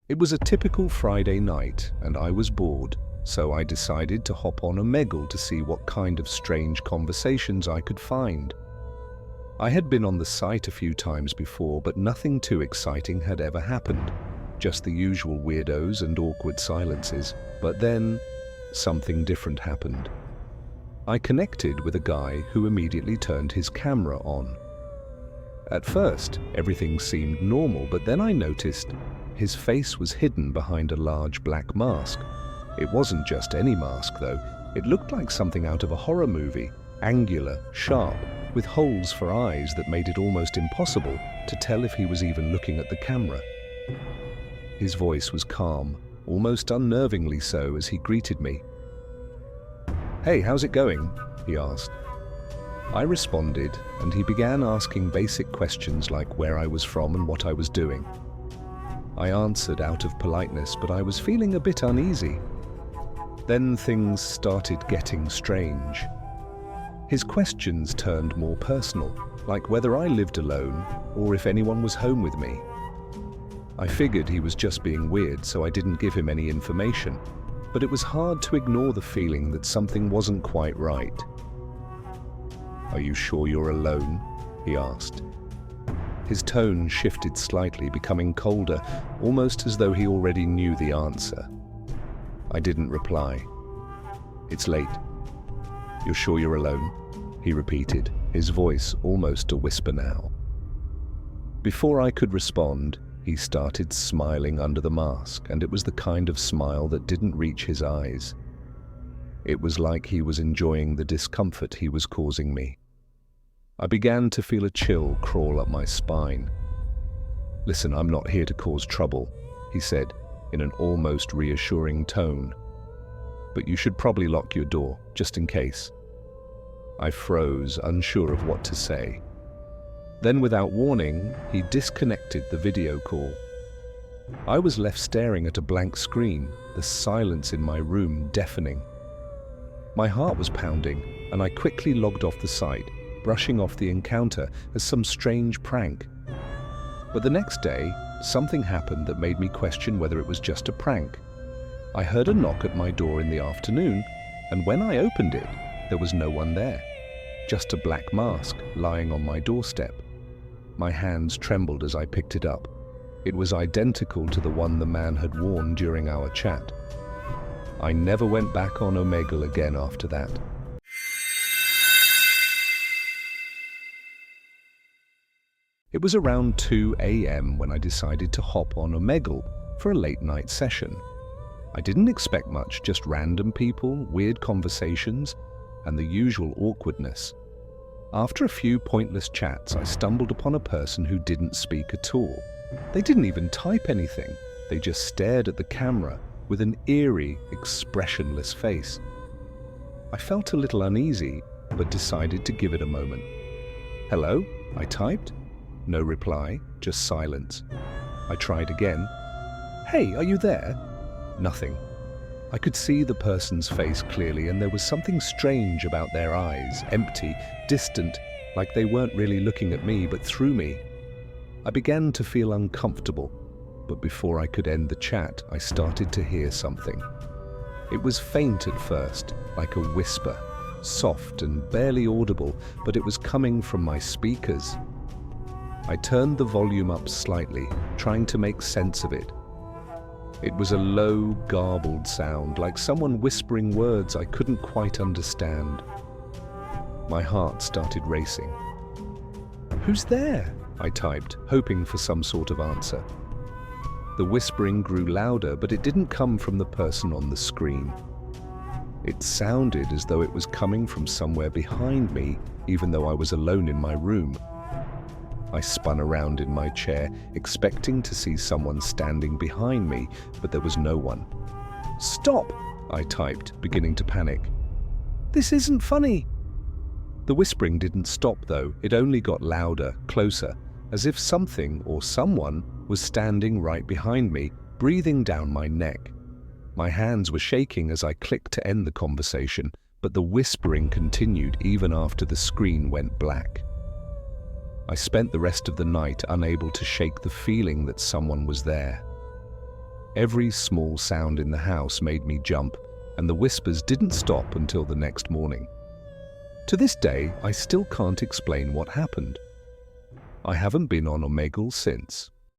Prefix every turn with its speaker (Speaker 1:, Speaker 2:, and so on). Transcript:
Speaker 1: It was a typical Friday night, and I was bored, so I decided to hop on Omegle to see what kind of strange conversations I could find. I had been on the site a few times before, but nothing too exciting had ever happened. Just the usual weirdos and awkward silences. But then, something different happened. I connected with a guy who immediately turned his camera on. At first, everything seemed normal, but then I noticed his face was hidden behind a large black mask. It wasn't just any mask, though. It looked like something out of a horror movie, angular, sharp, with holes for eyes that made it almost impossible to tell if he was even looking at the camera. His voice was calm, almost unnervingly so, as he greeted me. "Hey, how's it going?" he asked. I responded, and he began asking basic questions like where I was from and what I was doing. I answered out of politeness, but I was feeling a bit uneasy. Then things started getting strange. His questions turned more personal, like whether I lived alone or if anyone was home with me. I figured he was just being weird, so I didn't give him any information, but it was hard to ignore the feeling that something wasn't quite right. "Are you sure you're alone?" he asked. His tone shifted slightly, becoming colder, almost as though he already knew the answer. I didn't reply. "It's late. You're sure you're alone?" he repeated, his voice almost a whisper now. Before I could respond, he started smiling under the mask, and it was the kind of smile that didn't reach his eyes. It was like he was enjoying the discomfort he was causing me. I began to feel a chill crawl up my spine. "Listen, I'm not here to cause trouble," he said in an almost reassuring tone. "But you should probably lock your door, just in case." I froze, unsure of what to say. Then, without warning, he disconnected the video call. I was left staring at a blank screen, the silence in my room deafening. My heart was pounding, and I quickly logged off the site, brushing off the encounter as some strange prank. But the next day, something happened that made me question whether it was just a prank. I heard a knock at my door in the afternoon, and when I opened it, there was no one there. Just a black mask lying on my doorstep. My hands trembled as I picked it up. It was identical to the one the man had worn during our chat. I never went back on Omegle again after that. It was around 2 a.m. when I decided to hop on Omegle for a late-night session. I didn't expect much, just random people, weird conversations, and the usual awkwardness. After a few pointless chats, I stumbled upon a person who didn't speak at all. They didn't even type anything. They just stared at the camera with an eerie, expressionless face. I felt a little uneasy, but decided to give it a moment. "Hello?" I typed. No reply, just silence. I tried again. "Hey, are you there?" Nothing. I could see the person's face clearly, and there was something strange about their eyes, empty, distant, like they weren't really looking at me, but through me. I began to feel uncomfortable, but before I could end the chat, I started to hear something. It was faint at first, like a whisper, soft and barely audible, but it was coming from my speakers. I turned the volume up slightly, trying to make sense of it. It was a low, garbled sound, like someone whispering words I couldn't quite understand. My heart started racing. "Who's there?" I typed, hoping for some sort of answer. The whispering grew louder, but it didn't come from the person on the screen. It sounded as though it was coming from somewhere behind me, even though I was alone in my room. I spun around in my chair, expecting to see someone standing behind me, but there was no one. "Stop!" I typed, beginning to panic. "This isn't funny!" The whispering didn't stop, though. It only got louder, closer, as if something or someone was standing right behind me, breathing down my neck. My hands were shaking as I clicked to end the conversation, but the whispering continued even after the screen went black. I spent the rest of the night unable to shake the feeling that someone was there. Every small sound in the house made me jump, and the whispers didn't stop until the next morning. To this day, I still can't explain what happened. I haven't been on Omegle since.